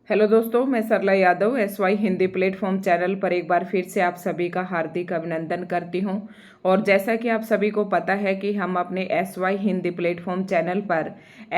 Hello दोस्तों, मैं Sarla Yadav SY Hindi platform channel पर एक बार फिर से आप सभी का हार्दिक अभिनंदन करती हूं। और जैसा कि आप सभी को पता है कि हम अपने SY हिंदी प्लेटफॉर्म चैनल पर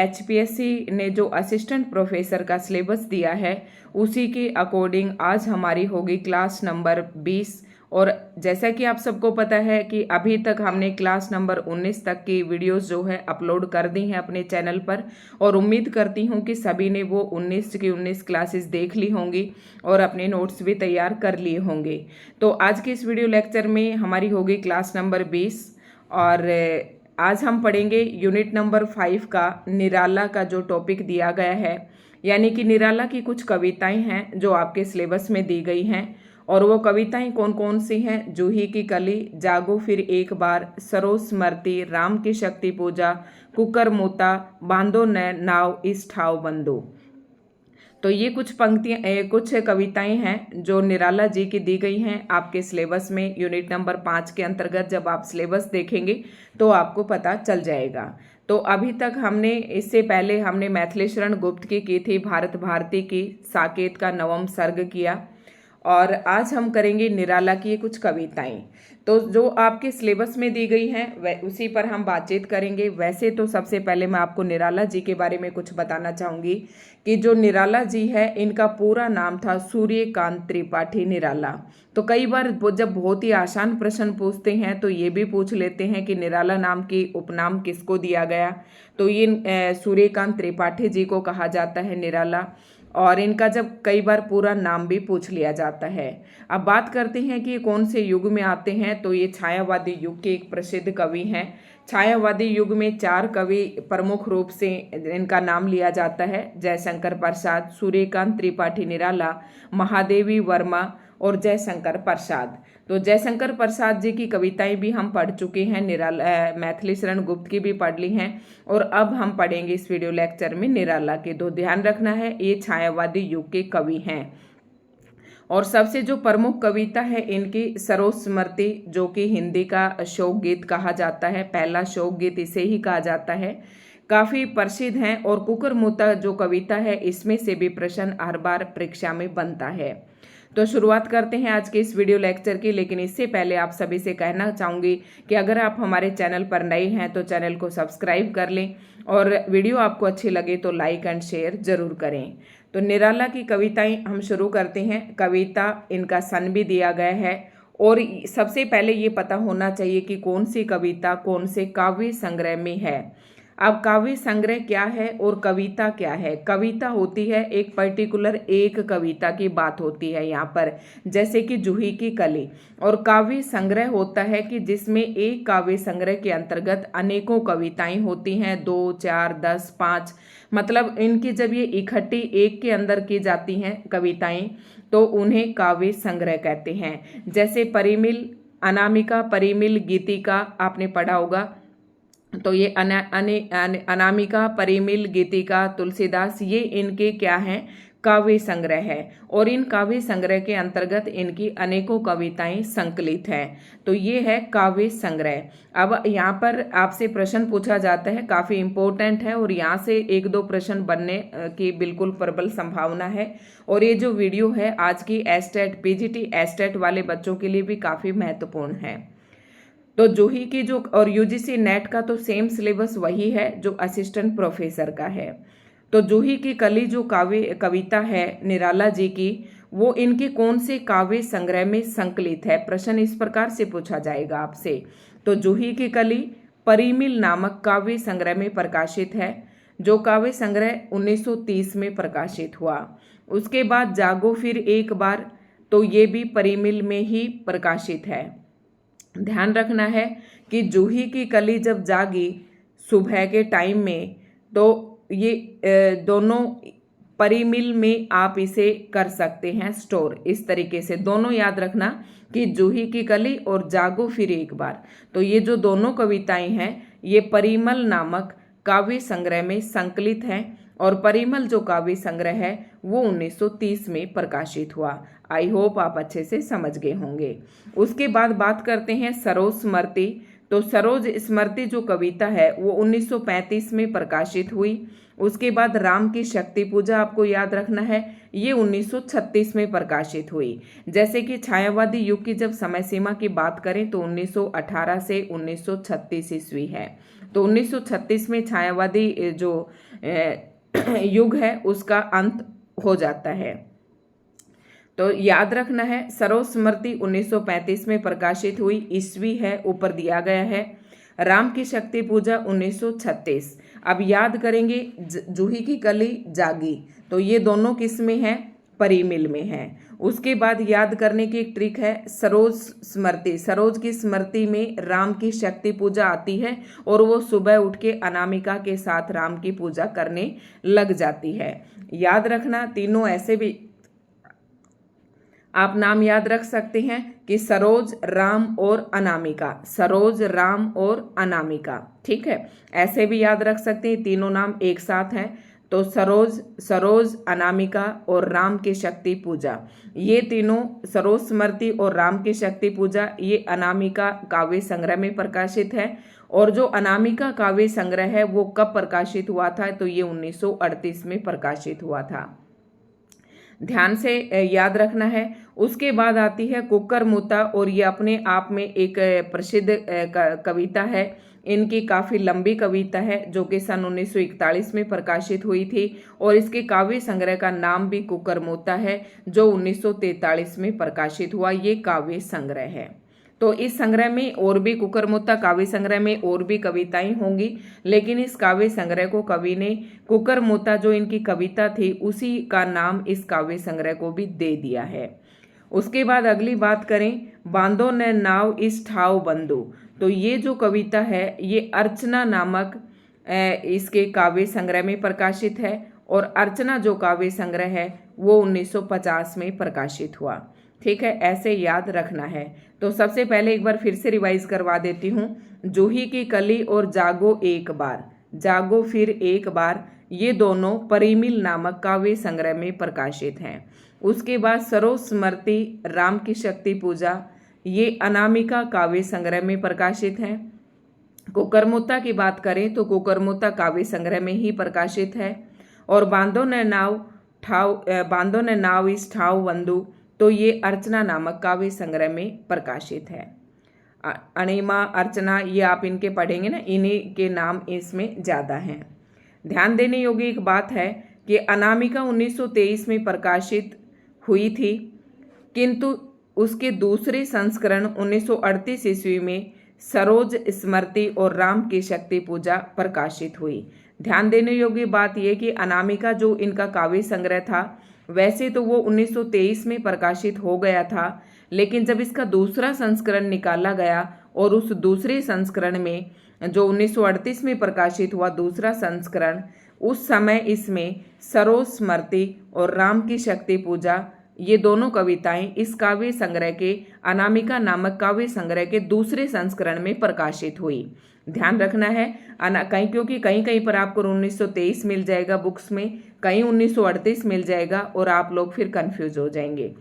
HPSC ने जो असिस्टेंट प्रोफेसर का सिलेबस दिया है उसी के अकॉर्डिंग आज हमारी होगी क्लास नंबर 20। और जैसा कि आप सबको पता है कि अभी तक हमने क्लास नंबर 19 तक की वीडियोस जो है अपलोड कर दी हैं अपने चैनल पर। और उम्मीद करती हूं कि सभी ने वो 19 की 19 क्लासेस देख ली होंगी और अपने नोट्स भी तैयार कर लिए होंगे। तो आज के इस वीडियो लेक्चर में हमारी होगी क्लास नंबर 20। और आज हम पढ़ेंगे यूनिट नंबर 5 का निराला का जो टॉपिक दिया गया है, यानी कि निराला की कुछ कविताएं हैं जो आपके सिलेबस में दी गई हैं। और वो कविताएं कौन कौन सी हैं? जूही की कली, जागो फिर एक बार, सरोज स्मृति, राम की शक्ति पूजा, कुकर मोता, बांधो न नाव इस ठाव बंदो। तो ये कुछ पंक्तियां कुछ कविताएं हैं जो निराला जी की दी गई हैं आपके सिलेबस में। यूनिट नंबर 5 के अंतर्गत जब आप सिलेबस देखेंगे तो आपको पता चल जाएगा। तो अभी तक हमने इससे पहले हमने मैथिली शरण गुप्त की थी, भारत भारती की साकेत का नवम सर्ग किया। और आज हम करेंगे निराला की ये कुछ कविताएं। तो जो आपके सिलेबस में दी गई हैं वह उसी पर हम बातचीत करेंगे। वैसे तो सबसे पहले मैं आपको निराला जी के बारे में कुछ बताना चाहूँगी कि जो निराला जी है इनका पूरा नाम था सूर्यकांत त्रिपाठी निराला। तो कई बार जब बहुत ही आसान प्रश्न पूछते हैं तो ये भी पूछ लेते हैं कि निराला नाम की उपनाम किसको दिया गया। तो ये सूर्यकांत त्रिपाठी जी को कहा जाता है निराला। और इनका जब कई बार पूरा नाम भी पूछ लिया जाता है। अब बात करते हैं कि ये कौन से युग में आते हैं। तो ये छायावादी युग के एक प्रसिद्ध कवि हैं। छायावादी युग में 4 कवि प्रमुख रूप से इनका नाम लिया जाता है: जयशंकर प्रसाद, सूर्यकांत त्रिपाठी निराला, महादेवी वर्मा और जयशंकर प्रसाद। तो जयशंकर प्रसाद जी की कविताएं भी हम पढ़ चुके हैं, निराला मैथिली शरण गुप्त की भी पढ़ ली हैं। और अब हम पढ़ेंगे इस वीडियो लेक्चर में निराला के। तो ध्यान रखना है ये छायावादी युग के कवि हैं। और सबसे जो प्रमुख कविता है इनकी सरोज स्मृति, जो कि हिंदी का शोक गीत कहा जाता है, पहला शोक गीत इसे ही कहा जाता है, काफी प्रसिद्ध हैं। और कुकर मुता जो कविता है इसमें से भी प्रश्न हर बार परीक्षा में बनता है। तो शुरुआत करते हैं आज के इस वीडियो लेक्चर की। लेकिन इससे पहले आप सभी से कहना चाहूँगी कि अगर आप हमारे चैनल पर नए हैं तो चैनल को सब्सक्राइब कर लें और वीडियो आपको अच्छी लगे तो लाइक एंड शेयर जरूर करें। तो निराला की कविताएं हम शुरू करते हैं। कविता इनका सन भी दिया गया है। और सबसे पहले ये पता होना चाहिए कि कौन सी कविता कौन से काव्य संग्रह में है। अब काव्य संग्रह क्या है और कविता क्या है? कविता होती है एक पर्टिकुलर एक कविता की बात होती है यहाँ पर, जैसे कि जूही की कली। और काव्य संग्रह होता है कि जिसमें एक काव्य संग्रह के अंतर्गत अनेकों कविताएं होती हैं, 2, 4, 10, 5। मतलब इनकी जब ये इकट्ठी एक के अंदर की जाती हैं कविताएं तो उन्हें काव्य संग्रह कहते हैं। जैसे परिमिल, अनामिका, परिमिल, गीतिका आपने पढ़ा होगा। तो ये अनामिका, परिमिल, गीतिका, तुलसीदास, ये इनके क्या हैं? काव्य संग्रह है। और इन काव्य संग्रह के अंतर्गत इनकी अनेकों कविताएं संकलित हैं। तो ये है काव्य संग्रह। अब यहाँ पर आपसे प्रश्न पूछा जाता है, काफी इंपॉर्टेंट है और यहाँ से 1-2 प्रश्न बनने की बिल्कुल प्रबल संभावना है। और ये जो वीडियो है आज की एस्टेट, PGT एस्टेट वाले बच्चों के लिए भी काफी महत्वपूर्ण है। तो जूही की जो और UGC नेट का तो सेम सिलेबस वही है जो असिस्टेंट प्रोफेसर का है। तो जूही की कली जो कविता है निराला जी की, वो इनके कौन से काव्य संग्रह में संकलित है? प्रश्न इस प्रकार से पूछा जाएगा आपसे। तो जूही की कली परिमिल नामक काव्य संग्रह में प्रकाशित है, जो काव्य संग्रह 1930 में प्रकाशित हुआ। उसके बाद जागो फिर एक बार, तो ये भी परिमिल में ही प्रकाशित है। ध्यान रखना है कि जूही की कली जब जागी सुबह के टाइम में, तो ये दोनों परिमिल में आप इसे कर सकते हैं स्टोर। इस तरीके से दोनों याद रखना कि जूही की कली और जागो फिर एक बार, तो ये जो दोनों कविताएं हैं ये परिमल नामक काव्य संग्रह में संकलित हैं। और परिमल जो काव्य संग्रह है वो 1930 में प्रकाशित हुआ। आई होप आप अच्छे से समझ गए होंगे। उसके बाद बात करते हैं सरोज स्मृति। तो सरोज स्मृति जो कविता है वो 1935 में प्रकाशित हुई। उसके बाद राम की शक्ति पूजा आपको याद रखना है, ये 1936 में प्रकाशित हुई। जैसे कि छायावादी युग की जब समय सीमा की बात करें तो 1918 से 1936 ईस्वी है। तो 1936 में छायावादी जो युग है उसका अंत हो जाता है। तो याद रखना है, सरोज स्मृति 1935 में प्रकाशित हुई, ईस्वी है ऊपर दिया गया है। राम की शक्ति पूजा 1936। अब याद करेंगे जूही की कली जागी, तो ये दोनों किस में है, परिमिल में है। उसके बाद याद करने की एक ट्रिक है, सरोज स्मृति, सरोज की स्मृति में राम की शक्ति पूजा आती है और वो सुबह उठ के अनामिका के साथ राम की पूजा करने लग जाती है। याद रखना, तीनों ऐसे भी आप नाम याद रख सकते हैं कि सरोज, राम और अनामिका, सरोज, राम और अनामिका, ठीक है, ऐसे भी याद रख सकते हैं, तीनों नाम एक साथ हैं। तो सरोज, अनामिका और राम की शक्ति पूजा, ये तीनों, सरोज स्मृति और राम की शक्ति पूजा, ये अनामिका काव्य संग्रह में प्रकाशित है। और जो अनामिका काव्य संग्रह है वो कब प्रकाशित हुआ था, तो ये 1938 में प्रकाशित हुआ था, ध्यान से याद रखना है। उसके बाद आती है कुक्करमुत्ता, और ये अपने आप में एक प्रसिद्ध कविता है। इनकी काफ़ी लंबी कविता है जो कि सन 1941 में प्रकाशित हुई थी, और इसके काव्य संग्रह का नाम भी कुक्करमुत्ता है जो 1943 में प्रकाशित हुआ, ये काव्य संग्रह है। तो इस संग्रह में और भी, कुक्करमुत्ता काव्य संग्रह में और भी कविताएं होंगी, लेकिन इस काव्य संग्रह को कवि ने कुक्करमुत्ता जो इनकी कविता थी उसी का नाम इस काव्य संग्रह को भी दे दिया है। उसके बाद अगली बात करें, बांधो न नाव इस ठाव बंधु, तो ये जो कविता है ये अर्चना नामक इसके काव्य संग्रह में प्रकाशित है, और अर्चना जो काव्य संग्रह है वो 1950 में प्रकाशित हुआ, ठीक है, ऐसे याद रखना है। तो सबसे पहले एक बार फिर से रिवाइज करवा देती हूँ, जूही की कली और जागो एक बार, जागो फिर एक बार, ये दोनों परिमिल नामक काव्य संग्रह में प्रकाशित हैं। उसके बाद सरोज स्मृति, राम की शक्ति पूजा, ये अनामिका काव्य संग्रह में प्रकाशित हैं। कुक्करमुत्ता की बात करें तो कुक्करमुत्ता काव्य संग्रह में ही प्रकाशित है। और बांधो न नाव इस ठाव बंधु, तो ये अर्चना नामक काव्य संग्रह में प्रकाशित है। अणिमा, अर्चना, ये आप इनके पढ़ेंगे ना, इन्हीं के नाम इसमें ज़्यादा हैं। ध्यान देने योग्य एक बात है कि अनामिका 1923 में प्रकाशित हुई थी, किंतु उसके दूसरे संस्करण 1938 ईस्वी में सरोज स्मृति और राम की शक्ति पूजा प्रकाशित हुई। ध्यान देने योग्य बात यह कि अनामिका जो इनका काव्य संग्रह था, वैसे तो वो 1923 में प्रकाशित हो गया था, लेकिन जब इसका दूसरा संस्करण निकाला गया और उस दूसरे संस्करण में जो 1938 में प्रकाशित हुआ दूसरा संस्करण, उस समय इसमें सरोज स्मृति और राम की शक्ति पूजा, ये दोनों कविताएं इस काव्य संग्रह के अनामिका नामक काव्य संग्रह के दूसरे संस्करण में प्रकाशित हुई। ध्यान रखना है, क्योंकि कहीं कहीं पर आपको 1923 मिल जाएगा बुक्स में, कहीं 1938 मिल जाएगा और आप लोग फिर कंफ्यूज हो जाएंगे।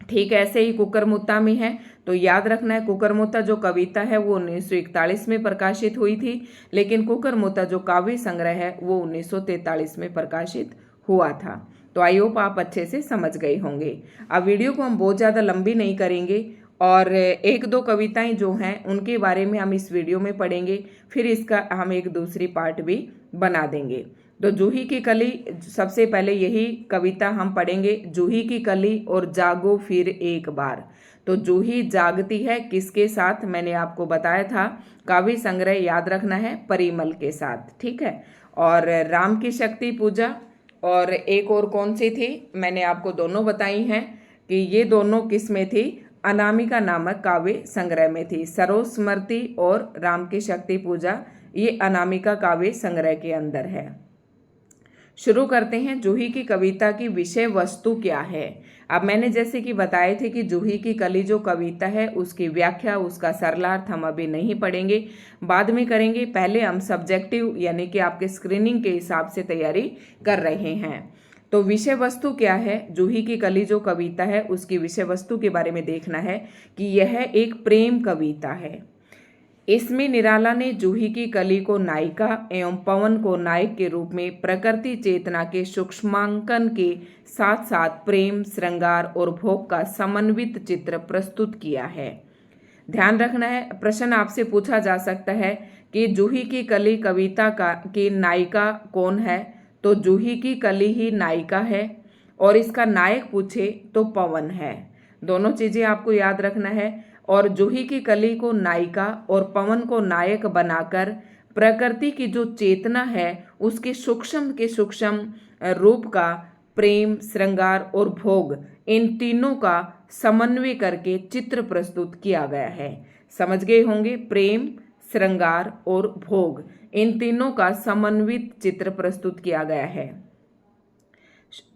ठीक, ऐसे ही कुक्करमुत्ता में है, तो याद रखना है कुक्करमुत्ता जो कविता है वो 1941 में प्रकाशित हुई थी, लेकिन कुक्करमुत्ता जो काव्य संग्रह है वो 1943 में प्रकाशित हुआ था। तो आई होप आप अच्छे से समझ गए होंगे। अब वीडियो को हम बहुत ज़्यादा लंबी नहीं करेंगे, और एक दो कविताएं जो हैं उनके बारे में हम इस वीडियो में पढ़ेंगे, फिर इसका हम एक दूसरी पार्ट भी बना देंगे। तो जूही की कली, सबसे पहले यही कविता हम पढ़ेंगे, जूही की कली और जागो फिर एक बार। तो जूही जागती है किसके साथ, मैंने आपको बताया था, काव्य संग्रह याद रखना है परिमल के साथ, ठीक है। और राम की शक्ति पूजा, और एक और कौन सी थी, मैंने आपको दोनों बताई हैं कि ये दोनों किस में थी, अनामिका नामक काव्य संग्रह में थी। सरोज स्मृति और राम की शक्ति पूजा ये अनामिका काव्य संग्रह के अंदर है। शुरू करते हैं, जूही की कविता की विषय वस्तु क्या है। अब मैंने जैसे कि बताए थे कि जूही की कली जो कविता है उसकी व्याख्या, उसका सरलार्थ हम अभी नहीं पढ़ेंगे, बाद में करेंगे। पहले हम सब्जेक्टिव यानी कि आपके स्क्रीनिंग के हिसाब से तैयारी कर रहे हैं। तो विषय वस्तु क्या है, जूही की कली जो कविता है उसकी विषय वस्तु के बारे में देखना है कि यह एक प्रेम कविता है। इसमें निराला ने जूही की कली को नायिका एवं पवन को नायक के रूप में प्रकृति चेतना के सूक्ष्मांकन के साथ साथ प्रेम, श्रृंगार और भोग का समन्वित चित्र प्रस्तुत किया है। ध्यान रखना है, प्रश्न आपसे पूछा जा सकता है कि जूही की कली कविता की नायिका कौन है, तो जूही की कली ही नायिका है और इसका नायक पूछे तो पवन है। दोनों चीजें आपको याद रखना है। और जूही की कली को नायिका और पवन को नायक बनाकर प्रकृति की जो चेतना है उसके सूक्ष्म के सूक्ष्म रूप का प्रेम, श्रृंगार और भोग, इन तीनों का समन्वय करके चित्र प्रस्तुत किया गया है। समझ गए होंगे, प्रेम, श्रृंगार और भोग, इन तीनों का समन्वित चित्र प्रस्तुत किया गया है।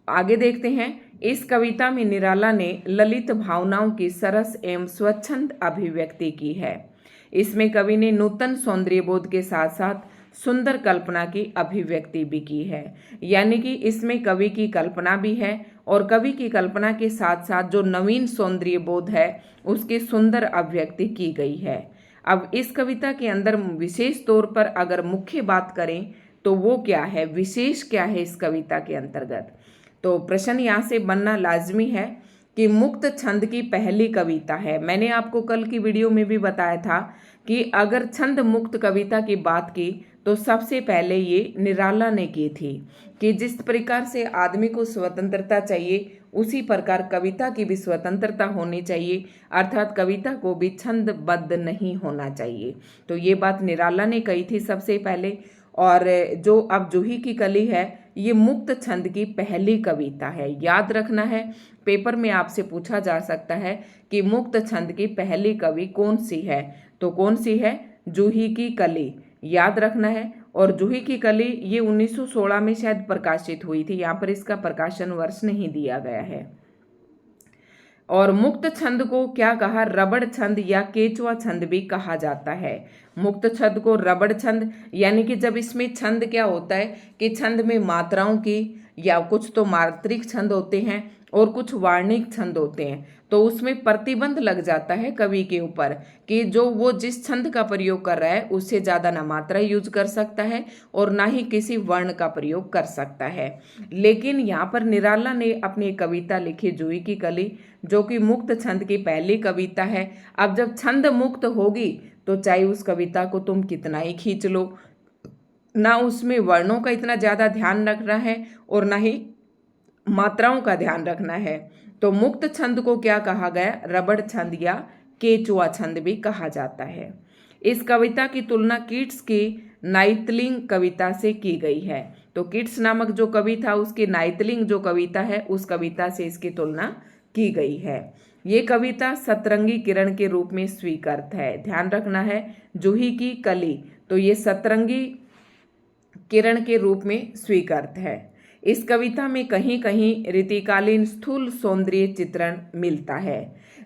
आगे देखते हैं। इस कविता में निराला ने ललित भावनाओं की सरस एवं स्वच्छंद अभिव्यक्ति की है। इसमें कवि ने नूतन सौंदर्य बोध के साथ साथ सुंदर कल्पना की अभिव्यक्ति भी की है। यानी कि इसमें कवि की कल्पना भी है और कवि की कल्पना के साथ साथ जो नवीन सौंदर्य बोध है उसकी सुंदर अभिव्यक्ति की गई है। अब इस कविता के अंदर विशेष तौर पर अगर मुख्य बात करें तो वो क्या है, विशेष क्या है इस कविता के अंतर्गत, तो प्रश्न यहाँ से बनना लाजमी है कि मुक्त छंद की पहली कविता है। मैंने आपको कल की वीडियो में भी बताया था कि अगर छंद मुक्त कविता की बात की तो सबसे पहले ये निराला ने की थी कि जिस प्रकार से आदमी को स्वतंत्रता चाहिए उसी प्रकार कविता की भी स्वतंत्रता होनी चाहिए, अर्थात कविता को भी छंदबद्ध नहीं होना चाहिए। तो ये बात निराला ने कही थी सबसे पहले। और जो अब जूही की कली है ये मुक्त छंद की पहली कविता है। याद रखना है, पेपर में आपसे पूछा जा सकता है कि मुक्त छंद की पहली कवि कौन सी है, तो कौन सी है, जूही की कली, याद रखना है। और जूही की कली ये 1916 में शायद प्रकाशित हुई थी, यहाँ पर इसका प्रकाशन वर्ष नहीं दिया गया है। और मुक्त छंद को क्या कहा, रबड़ छंद या केचुआ छंद भी कहा जाता है। मुक्त छंद को रबड़ छंद, यानी कि जब इसमें छंद क्या होता है कि छंद में मात्राओं की या कुछ तो मात्रिक छंद होते हैं और कुछ वार्णिक छंद होते हैं, तो उसमें प्रतिबंध लग जाता है कवि के ऊपर कि जो वो जिस छंद का प्रयोग कर रहा है उससे ज़्यादा ना मात्रा यूज कर सकता है और ना ही किसी वर्ण का प्रयोग कर सकता है। लेकिन यहाँ पर निराला ने अपनी कविता लिखी जूही की कली, जो कि मुक्त छंद की पहली कविता है। अब जब छंद मुक्त होगी तो चाहे उस कविता को तुम कितना ही खींच लो, ना उसमें वर्णों का इतना ज़्यादा ध्यान रखना है और ना ही मात्राओं का ध्यान रखना है। तो मुक्त छंद को क्या कहा गया, रबड़ छंद या केचुआ छंद भी कहा जाता है। इस कविता की तुलना कीट्स की नाइतलिंग कविता से की गई है। तो कीट्स नामक जो कवि था उसकी नाइतलिंग जो कविता है उस कविता से इसकी तुलना की गई है। ये कविता सतरंगी किरण के रूप में स्वीकृत है। ध्यान रखना है, जूही की कली, तो ये सतरंगी किरण के रूप में स्वीकृत है। इस कविता में कहीं कहीं रीतिकालीन स्थूल सौंदर्य चित्रण मिलता है।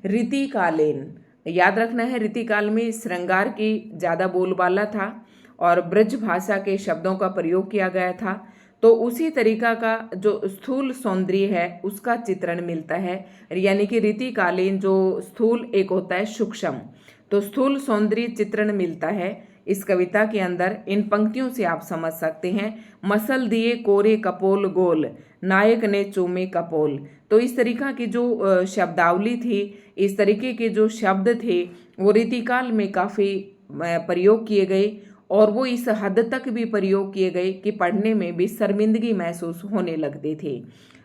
रीतिकालीन, याद रखना है, रीतिकाल में श्रृंगार की ज़्यादा बोलबाला था और ब्रज भाषा के शब्दों का प्रयोग किया गया था, तो उसी तरीका का जो स्थूल सौंदर्य है उसका चित्रण मिलता है। यानी कि रीतिकालीन जो स्थूल एक होता है सूक्ष्म, तो स्थूल सौंदर्य चित्रण मिलता है इस कविता के अंदर। इन पंक्तियों से आप समझ सकते हैं, मसल दिए कोरे कपोल गोल, नायक ने चूमे कपोल। तो इस तरीका की जो शब्दावली थी, इस तरीके के जो शब्द थे वो रीतिकाल में काफ़ी प्रयोग किए गए और वो इस हद तक भी प्रयोग किए गए कि पढ़ने में भी शर्मिंदगी महसूस होने लगते थे।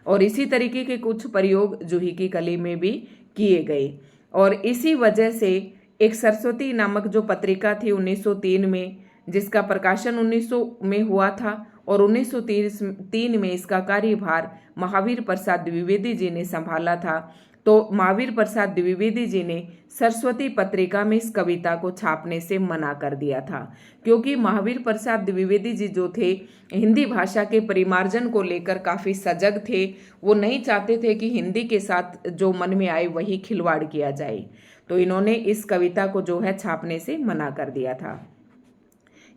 और इसी तरीके के कुछ प्रयोग जूही की कली में भी किए गए। और इसी वजह से एक सरस्वती नामक जो पत्रिका थी 1903 में, जिसका प्रकाशन 1900 में हुआ था और 1903 में इसका कार्यभार महावीर प्रसाद द्विवेदी जी ने संभाला था। तो महावीर प्रसाद द्विवेदी जी ने सरस्वती पत्रिका में इस कविता को छापने से मना कर दिया था, क्योंकि महावीर प्रसाद द्विवेदी जी जो थे हिंदी भाषा के परिमार्जन को लेकर काफ़ी सजग थे। वो नहीं चाहते थे कि हिंदी के साथ जो मन में आए वही खिलवाड़ किया जाए, तो इन्होंने इस कविता को जो है छापने से मना कर दिया था।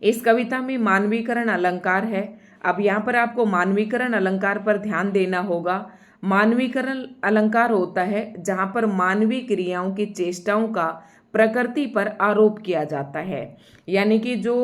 इस कविता में मानवीकरण अलंकार है। अब यहाँ पर आपको मानवीकरण अलंकार पर ध्यान देना होगा। मानवीकरण अलंकार होता है जहाँ पर मानवीय क्रियाओं की चेष्टाओं का प्रकृति पर आरोप किया जाता है। यानी कि जो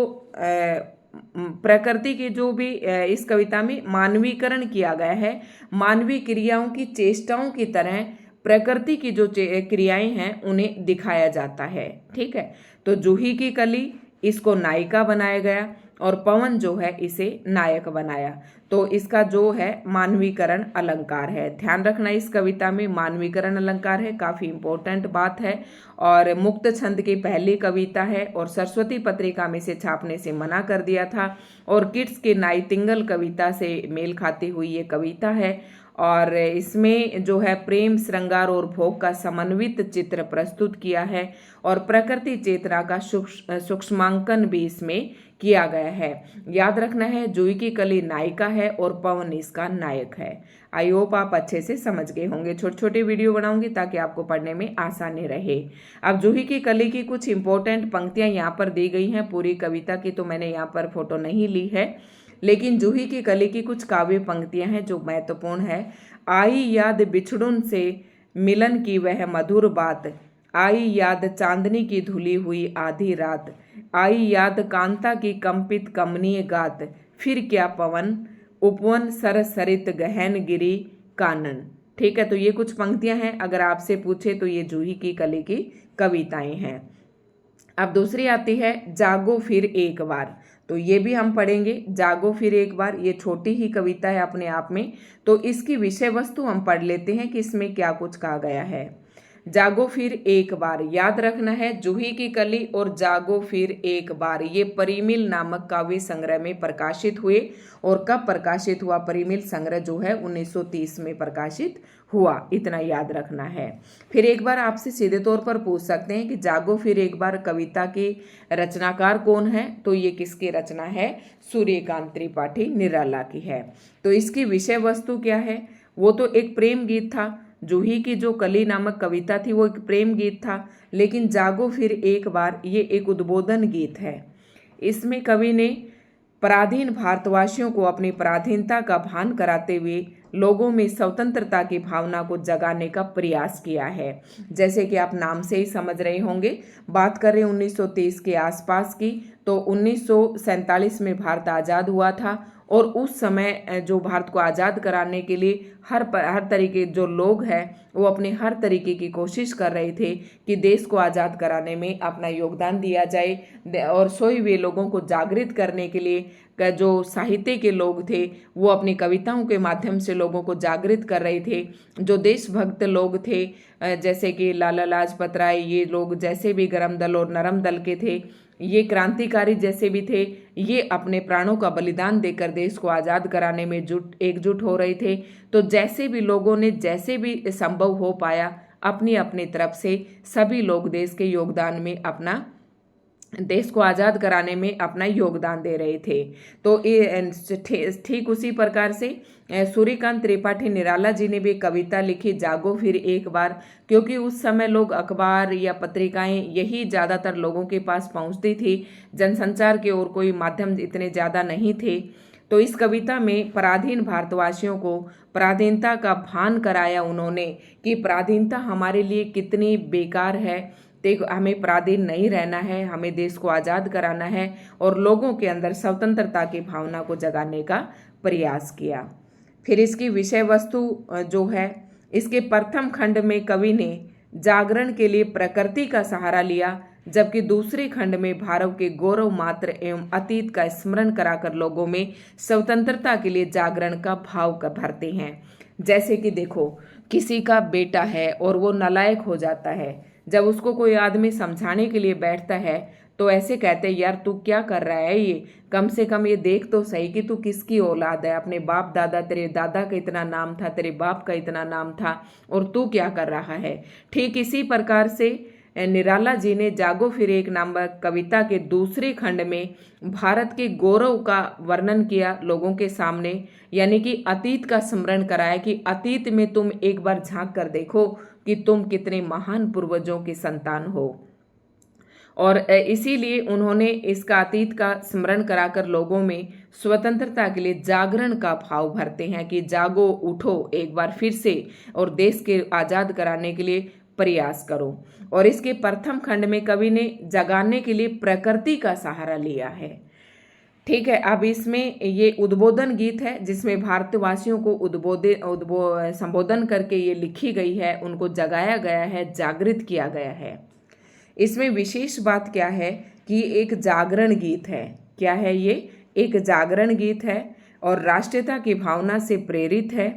प्रकृति की जो भी इस कविता में मानवीकरण किया गया है, मानवीय क्रियाओं की चेष्टाओं की तरह प्रकृति की जो क्रियाएं हैं उन्हें दिखाया जाता है। ठीक है, तो जूही की कली इसको नायिका बनाया गया और पवन जो है इसे नायक बनाया। तो इसका जो है मानवीकरण अलंकार है। ध्यान रखना इस कविता में मानवीकरण अलंकार है, काफी इंपॉर्टेंट बात है। और मुक्त छंद की पहली कविता है और सरस्वती पत्रिका में से छापने से मना कर दिया था। और किट्स के नाइटिंगेल कविता से मेल खाती हुई ये कविता है और इसमें जो है प्रेम, श्रृंगार और भोग का समन्वित चित्र प्रस्तुत किया है और प्रकृति चेतना का सूक्ष्मांकन भी इसमें किया गया है। याद रखना है जूही की कली नायिका है और पवन इसका नायक है। आई होप आप अच्छे से समझ गए होंगे। छोटे छोटे वीडियो बनाऊंगी ताकि आपको पढ़ने में आसानी रहे। अब जूही की कली की कुछ इंपॉर्टेंट पंक्तियां यहाँ पर दी गई हैं। पूरी कविता की तो मैंने यहाँ पर फोटो नहीं ली है, लेकिन जूही की कली की कुछ काव्य पंक्तियां हैं जो महत्वपूर्ण है। आई याद बिछड़ुन से मिलन की वह मधुर बात, आई याद चांदनी की धुली हुई आधी रात, आई याद कांता की कंपित कमनीय गात, फिर क्या पवन उपवन सर सरित गहन गिरी कानन। ठीक है, तो ये कुछ पंक्तियां हैं। अगर आपसे पूछे तो ये जूही की कली की कविताएं हैं। अब दूसरी आती है जागो फिर एक बार, तो ये भी हम पढ़ेंगे। जागो फिर एक बार, ये छोटी ही कविता है अपने आप में, तो इसकी विषय वस्तु हम पढ़ लेते हैं कि इसमें क्या कुछ कहा गया है। जागो फिर एक बार, याद रखना है जूही की कली और जागो फिर एक बार ये परिमिल नामक काव्य संग्रह में प्रकाशित हुए। और कब प्रकाशित हुआ? परिमिल संग्रह जो है 1930 में प्रकाशित हुआ, इतना याद रखना है। फिर एक बार आपसे सीधे तौर पर पूछ सकते हैं कि जागो फिर एक बार कविता के रचनाकार कौन है, तो ये किसकी रचना है? सूर्यकांत त्रिपाठी निराला की है। तो इसकी विषय वस्तु क्या है? वो तो एक प्रेम गीत था। जूही की जो कली नामक कविता थी वो एक प्रेम गीत था, लेकिन जागो फिर एक बार ये एक उद्बोधन गीत है। इसमें कवि ने पराधीन भारतवासियों को अपनी पराधीनता का भान कराते हुए लोगों में स्वतंत्रता की भावना को जगाने का प्रयास किया है। जैसे कि आप नाम से ही समझ रहे होंगे, बात कर रहे हैं 1930 के आसपास की। तो 1947 में भारत आज़ाद हुआ था और उस समय जो भारत को आज़ाद कराने के लिए हर तरीके जो लोग हैं वो अपने हर तरीके की कोशिश कर रहे थे कि देश को आज़ाद कराने में अपना योगदान दिया जाए। और सोए हुए लोगों को जागृत करने के लिए जो साहित्य के लोग थे वो अपनी कविताओं के माध्यम से लोगों को जागृत कर रहे थे। जो देशभक्त लोग थे जैसे कि लाला लाजपत राय, ये लोग जैसे भी गरम दल और नरम दल के थे, ये क्रांतिकारी जैसे भी थे, ये अपने प्राणों का बलिदान देकर देश को आज़ाद कराने में एकजुट हो रहे थे। तो जैसे भी लोगों ने जैसे भी संभव हो पाया अपनी अपनी तरफ से सभी लोग देश के योगदान में अपना देश को आज़ाद कराने में अपना योगदान दे रहे थे। तो ठीक उसी प्रकार से सूर्यकांत त्रिपाठी निराला जी ने भी कविता लिखी जागो फिर एक बार, क्योंकि उस समय लोग अखबार या पत्रिकाएं यही ज़्यादातर लोगों के पास पहुंचती थी। जनसंचार के और कोई माध्यम इतने ज़्यादा नहीं थे। तो इस कविता में पराधीन भारतवासियों को पराधीनता का भान कराया उन्होंने कि पराधीनता हमारे लिए कितनी बेकार है, देखो हमें पराधीन नहीं रहना है, हमें देश को आज़ाद कराना है और लोगों के अंदर स्वतंत्रता की भावना को जगाने का प्रयास किया। फिर इसकी विषय वस्तु जो है, इसके प्रथम खंड में कवि ने जागरण के लिए प्रकृति का सहारा लिया, जबकि दूसरे खंड में भारत के गौरव मात्र एवं अतीत का स्मरण कराकर लोगों में स्वतंत्रता के लिए जागरण का भाव भरते हैं। जैसे कि देखो, किसी का बेटा है और वो नालायक हो जाता है, जब उसको कोई आदमी समझाने के लिए बैठता है तो ऐसे कहते हैं यार तू क्या कर रहा है, ये कम से कम ये देख तो सही कि तू किसकी औलाद है, अपने बाप दादा, तेरे दादा का इतना नाम था, तेरे बाप का इतना नाम था और तू क्या कर रहा है। ठीक इसी प्रकार से निराला जी ने जागो फिर एक नामक कविता के दूसरे खंड में भारत के गौरव का वर्णन किया लोगों के सामने, यानी कि अतीत का स्मरण कराया कि अतीत में तुम एक बार झांक कर देखो कि तुम कितने महान पूर्वजों की संतान हो। और इसीलिए उन्होंने इसका अतीत का स्मरण कराकर लोगों में स्वतंत्रता के लिए जागरण का भाव भरते हैं कि जागो, उठो एक बार फिर से और देश के आज़ाद कराने के लिए प्रयास करो। और इसके प्रथम खंड में कवि ने जगाने के लिए प्रकृति का सहारा लिया है। ठीक है, अब इसमें ये उद्बोधन गीत है जिसमें भारतवासियों को संबोधन करके ये लिखी गई है, उनको जगाया गया है, जागृत किया गया है। इसमें विशेष बात क्या है कि एक जागरण गीत है। क्या है ये? एक जागरण गीत है और राष्ट्रीयता की भावना से प्रेरित है।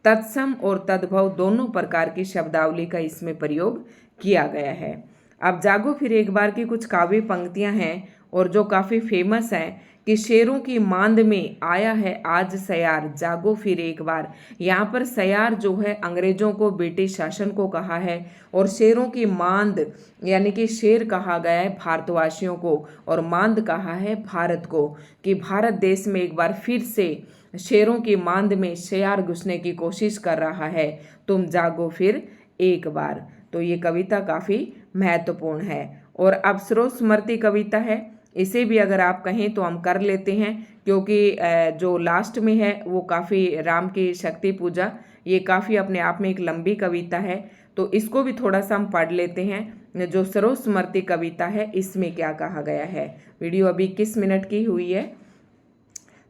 तत्सम और तद्भव दोनों प्रकार की शब्दावली का इसमें प्रयोग किया गया है। अब जागो फिर एक बार की कुछ काव्य पंक्तियां हैं और जो काफ़ी फेमस हैं कि शेरों की मांद में आया है आज सयार, जागो फिर एक बार। यहाँ पर सयार जो है अंग्रेजों को, ब्रिटिश शासन को कहा है, और शेरों की मांद यानी कि शेर कहा गया है भारतवासियों को और मांद कहा है भारत को, कि भारत देश में एक बार फिर से शेरों की मांद में शेयार घुसने की कोशिश कर रहा है, तुम जागो फिर एक बार। तो ये कविता काफ़ी महत्वपूर्ण है। और अब स्रोतस्मृति कविता है, इसे भी अगर आप कहें तो हम कर लेते हैं, क्योंकि जो लास्ट में है वो काफ़ी राम की शक्ति पूजा, ये काफ़ी अपने आप में एक लंबी कविता है, तो इसको भी थोड़ा सा हम पढ़ लेते हैं। जो स्रोतस्मृति कविता है इसमें क्या कहा गया है। वीडियो अभी 21 मिनट की हुई है।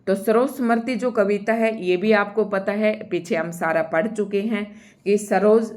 तो स्रोतस्मृति जो कविता है ये भी आपको पता है, पीछे हम सारा पढ़ चुके हैं कि सरोज,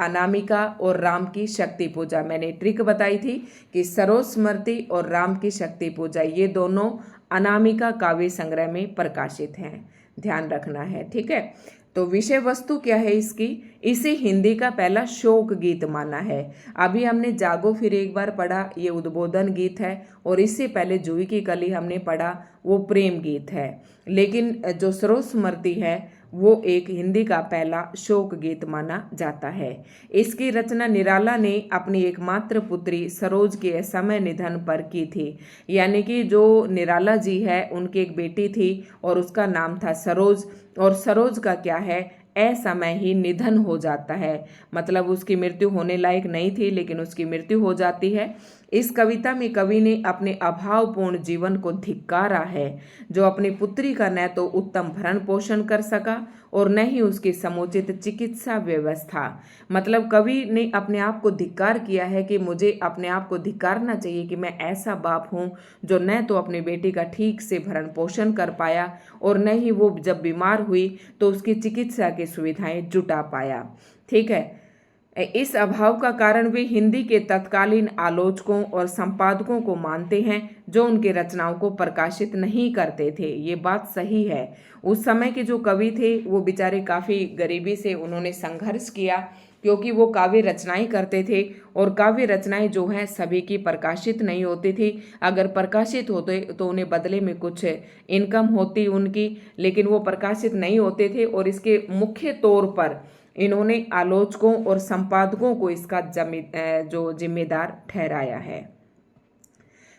अनामिका और राम की शक्ति पूजा। मैंने ट्रिक बताई थी कि स्रोतस्मृति और राम की शक्ति पूजा ये दोनों अनामिका काव्य संग्रह में प्रकाशित हैं, ध्यान रखना है। ठीक है, तो विषय वस्तु क्या है इसकी? इसे हिंदी का पहला शोक गीत माना है। अभी हमने जागो फिर एक बार पढ़ा, ये उद्बोधन गीत है, और इससे पहले जूही की कली हमने पढ़ा, वो प्रेम गीत है। लेकिन जो स्रोतस्मृति है वो एक हिंदी का पहला शोक गीत माना जाता है। इसकी रचना निराला ने अपनी एकमात्र पुत्री सरोज के असमय निधन पर की थी। यानी कि जो निराला जी है उनकी एक बेटी थी और उसका नाम था सरोज, और सरोज का क्या है, असमय ही निधन हो जाता है। मतलब उसकी मृत्यु होने लायक नहीं थी लेकिन उसकी मृत्यु हो जाती है। इस कविता में कवि ने अपने अभावपूर्ण जीवन को धिक्कारा है, जो अपनी पुत्री का न तो उत्तम भरण पोषण कर सका और न ही उसकी समुचित चिकित्सा व्यवस्था। मतलब कवि ने अपने आप को धिक्कार किया है कि मुझे अपने आप को धिक्कारना चाहिए कि मैं ऐसा बाप हूँ जो न तो अपनी बेटी का ठीक से भरण पोषण कर पाया और न ही वो जब बीमार हुई तो उसकी चिकित्सा की सुविधाएं जुटा पाया। ठीक है, इस अभाव का भी वे हिंदी के तत्कालीन आलोचकों और संपादकों को मानते हैं जो उनकी रचनाओं को प्रकाशित नहीं करते थे। ये बात सही है। उस समय के जो कवि थे वो बेचारे काफ़ी गरीबी से उन्होंने संघर्ष किया, क्योंकि वो काव्य रचनाएं करते थे और काव्य रचनाएं जो हैं सभी की प्रकाशित नहीं होती थी। अगर प्रकाशित होते तो उन्हें बदले में कुछ इनकम होती उनकी, लेकिन वो प्रकाशित नहीं होते थे। और इसके मुख्य तौर पर इन्होंने आलोचकों और संपादकों को इसका जो जिम्मेदार ठहराया है।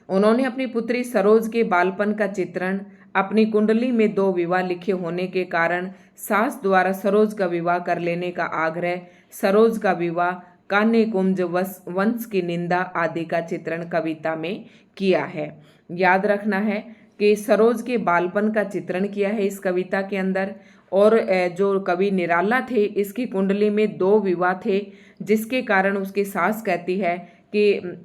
उन्होंने अपनी पुत्री सरोज के बालपन का चित्रण, अपनी कुंडली में 2 विवाह लिखे होने के कारण सास द्वारा सरोज का विवाह कर लेने का आग्रह, सरोज का विवाह, कान्य कुंज वंश की निंदा आदि का चित्रण कविता में किया है। याद रखना है कि सरोज के बालपन का चित्रण किया है इस कविता के अंदर। और जो कवि निराला थे इसकी कुंडली में 2 विवाह थे, जिसके कारण उसकी सास कहती है कि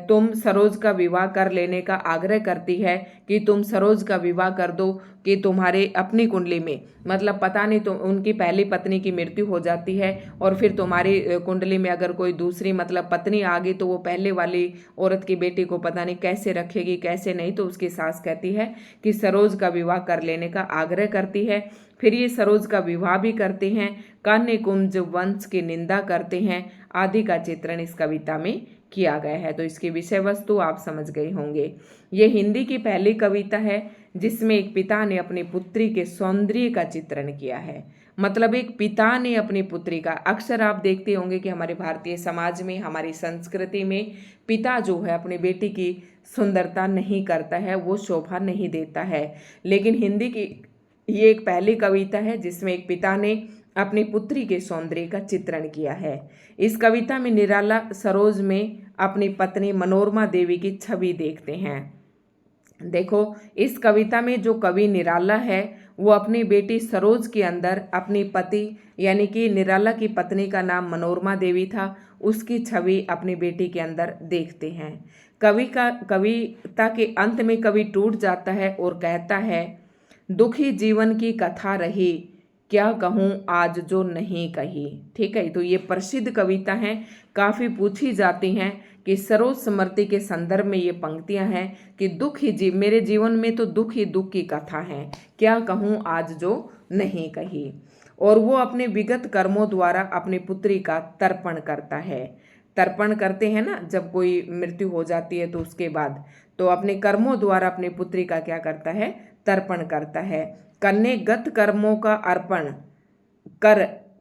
तुम सरोज का विवाह कर लेने का आग्रह करती है कि तुम सरोज का विवाह कर दो कि तुम्हारे अपनी कुंडली में, मतलब पता नहीं तो उनकी पहली पत्नी की मृत्यु हो जाती है और फिर तुम्हारी कुंडली में अगर कोई दूसरी मतलब पत्नी आ गई तो वो पहले वाली औरत की बेटी को पता नहीं कैसे रखेगी कैसे नहीं। तो उसकी सास कहती है कि सरोज का विवाह कर लेने का आग्रह करती है। फिर ये सरोज का विवाह भी करते हैं, कान्य कुंज वंश की निंदा करते हैं आदि का चित्रण इस कविता में किया गया है। तो इसकी विषय वस्तु आप समझ गए होंगे। ये हिंदी की पहली कविता है जिसमें एक पिता ने अपनी पुत्री के सौंदर्य का चित्रण किया है। मतलब एक पिता ने अपनी पुत्री का, अक्सर आप देखते होंगे कि हमारे भारतीय समाज में, हमारी संस्कृति में पिता जो है अपनी बेटी की सुंदरता नहीं करता है, वो शोभा नहीं देता है। लेकिन हिंदी की ये एक पहली कविता है जिसमें एक पिता ने अपनी पुत्री के सौंदर्य का चित्रण किया है। इस कविता में निराला सरोज में अपनी पत्नी मनोरमा देवी की छवि देखते हैं। देखो, इस कविता में जो कवि निराला है वो अपनी बेटी सरोज के अंदर अपनी पति यानी कि निराला की पत्नी का नाम मनोरमा देवी था, उसकी छवि अपनी बेटी के अंदर देखते हैं। कविता के अंत में कवि टूट जाता है और कहता है, दुखी जीवन की कथा रही, क्या कहूँ आज जो नहीं कही। ठीक है, तो ये प्रसिद्ध कविता हैं, काफ़ी पूछी जाती हैं कि सरोज स्मृति के संदर्भ में ये पंक्तियां हैं कि मेरे जीवन में तो दुख ही दुख की कथा है, क्या कहूँ आज जो नहीं कही। और वो अपने विगत कर्मों द्वारा अपनी पुत्री का तर्पण करता है। तर्पण करते हैं ना, जब कोई मृत्यु हो जाती है तो उसके बाद, तो अपने कर्मों द्वारा अपनी पुत्री का क्या करता है, तर्पण करता है। करने गत कर्मों का अर्पण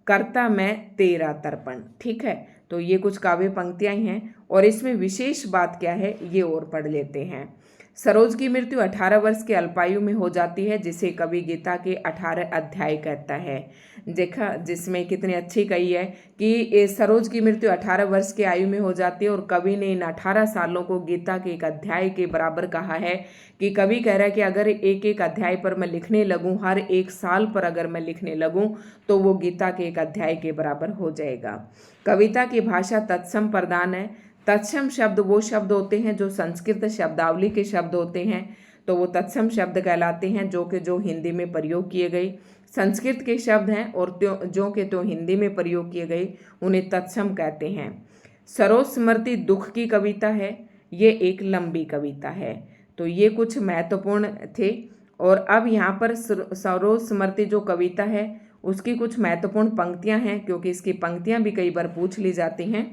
करता मैं तेरा तर्पण। ठीक है, तो ये कुछ काव्य पंक्तियां ही हैं और इसमें विशेष बात क्या है ये और पढ़ लेते हैं। सरोज की मृत्यु 18 वर्ष के अल्पायु में हो जाती है, जिसे कवि गीता के 18 अध्याय कहता है। देखा, जिसमें कितनी अच्छी कही है कि सरोज की मृत्यु 18 वर्ष की आयु में हो जाती है और कवि ने इन 18 सालों को गीता के एक अध्याय के बराबर कहा है। कि कवि कह रहा है कि अगर एक एक अध्याय पर मैं लिखने लगूं, हर एक साल पर अगर मैं लिखने लगूं, तो वो गीता के एक अध्याय के बराबर हो जाएगा। कविता की भाषा तत्सम प्रधान है। तत्सम शब्द वो शब्द होते हैं जो संस्कृत शब्दावली के शब्द होते हैं, तो वो तत्सम शब्द कहलाते हैं जो हिंदी में प्रयोग किए गए संस्कृत के शब्द हैं और जो हिंदी में प्रयोग किए गए उन्हें तत्सम कहते हैं। सरोज स्मृति दुख की कविता है, ये एक लंबी कविता है। तो ये कुछ महत्वपूर्ण थे। और अब यहाँ पर सरोज स्मृति जो कविता है उसकी कुछ महत्वपूर्ण पंक्तियां हैं, क्योंकि इसकी पंक्तियां भी कई बार पूछ ली जाती हैं।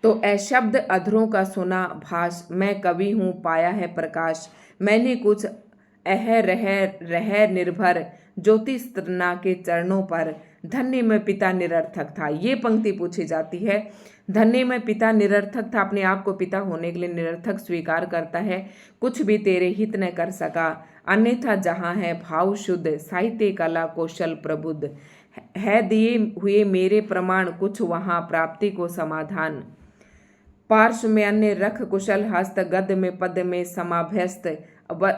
तो ऐ शब्द अधरों का सुना भाष, मैं कवि हूँ पाया है प्रकाश, मैंने कुछ रह निर्भर ज्योतिष तना के चरणों पर, धन्य में पिता निरर्थक था। ये पंक्ति पूछी जाती है। धन्य में पिता निरर्थक था, अपने आप को पिता होने के लिए निरर्थक स्वीकार करता है। कुछ भी तेरे हित न कर सका, अन्यथा जहाँ है भाव शुद्ध, साहित्य कला कौशल प्रबुद्ध, है दिए हुए मेरे प्रमाण, कुछ वहाँ प्राप्ति को समाधान। पार्श्व में अन्य रख कुशल हस्त, गद में पद में समाभ्यस्त,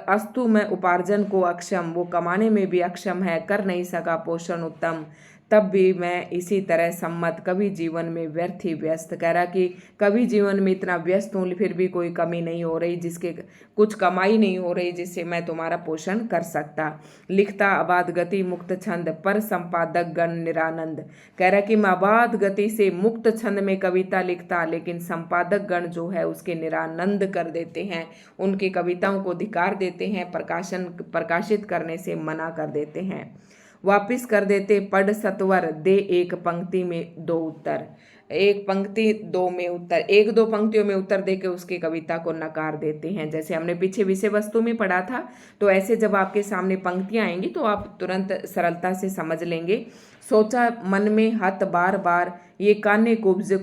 अस्तु में उपार्जन को अक्षम, वो कमाने में भी अक्षम है, कर नहीं सका पोषण उत्तम, तब भी मैं इसी तरह सम्मत, कभी जीवन में व्यर्थ ही व्यस्त। कह रहा कि कभी जीवन में इतना व्यस्त हूँ फिर भी कोई कमी नहीं हो रही, जिसके कुछ कमाई नहीं हो रही जिससे मैं तुम्हारा पोषण कर सकता। लिखता अबाध गति मुक्त छंद, पर संपादक गण निरानंद। कह रहा कि मैं अबाध गति से मुक्त छंद में कविता लिखता, लेकिन संपादक गण जो है उसके निरानंद कर देते हैं, उनकी कविताओं को धिक्कार देते हैं, प्रकाशित करने से मना कर देते हैं, वापिस कर देते। पढ़ सत्वर दे एक पंक्ति में दो उत्तर, एक पंक्ति दो में उत्तर, एक दो पंक्तियों में उत्तर देके उसकी कविता को नकार देते हैं। जैसे हमने पीछे विषय वस्तु में पढ़ा था, तो ऐसे जब आपके सामने पंक्तियां आएंगी तो आप तुरंत सरलता से समझ लेंगे। सोचा मन में हत बार बार, ये कान्य कुब्ज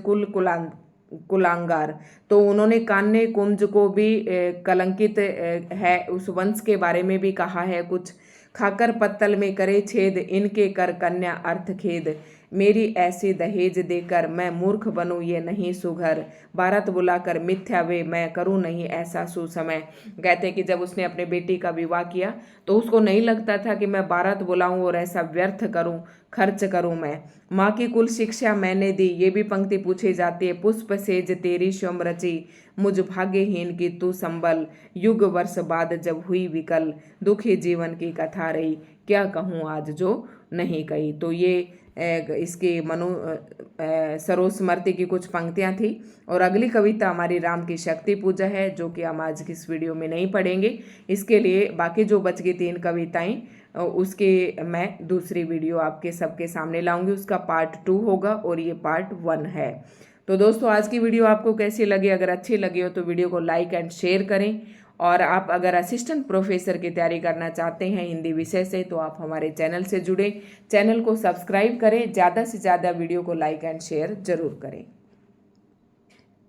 कुलांगार। तो उन्होंने कान्य कुंज को भी कलंकित है, उस वंश के बारे में भी कहा है कुछ। खाकर पत्तल में करे छेद, इनके कर कन्या अर्थ खेद, मेरी ऐसी दहेज देकर मैं मूर्ख बनूं ये नहीं सुघर, बारात बुलाकर मिथ्या वे मैं करूं नहीं ऐसा सुसमय। कहते कि जब उसने अपने बेटी का विवाह किया तो उसको नहीं लगता था कि मैं बारात बुलाऊं और ऐसा व्यर्थ करूं, खर्च करूं मैं। माँ की कुल शिक्षा मैंने दी, ये भी पंक्ति पूछी जाती है। पुष्प सेज तेरी स्वम रची, मुझ भाग्यहीन की तू संबल, युग वर्ष बाद जब हुई विकल, दुखी जीवन की कथा रही, क्या कहूँ आज जो नहीं कही। तो ये इसकी सरोज स्मृति की कुछ पंक्तियां थी। और अगली कविता हमारी राम की शक्ति पूजा है, जो कि हम आज की इस वीडियो में नहीं पढ़ेंगे। इसके लिए बाकी जो बच गई 3 कविताएं उसके मैं दूसरी वीडियो आपके सबके सामने लाऊंगी, उसका पार्ट 2 होगा और ये पार्ट 1 है। तो दोस्तों आज की वीडियो आपको कैसी लगी? अगर अच्छी लगी हो तो वीडियो को लाइक एंड शेयर करें। और आप अगर असिस्टेंट प्रोफेसर की तैयारी करना चाहते हैं हिंदी विषय से तो आप हमारे चैनल से जुड़े, चैनल को सब्सक्राइब करें, ज़्यादा से ज़्यादा वीडियो को लाइक एंड शेयर जरूर करें।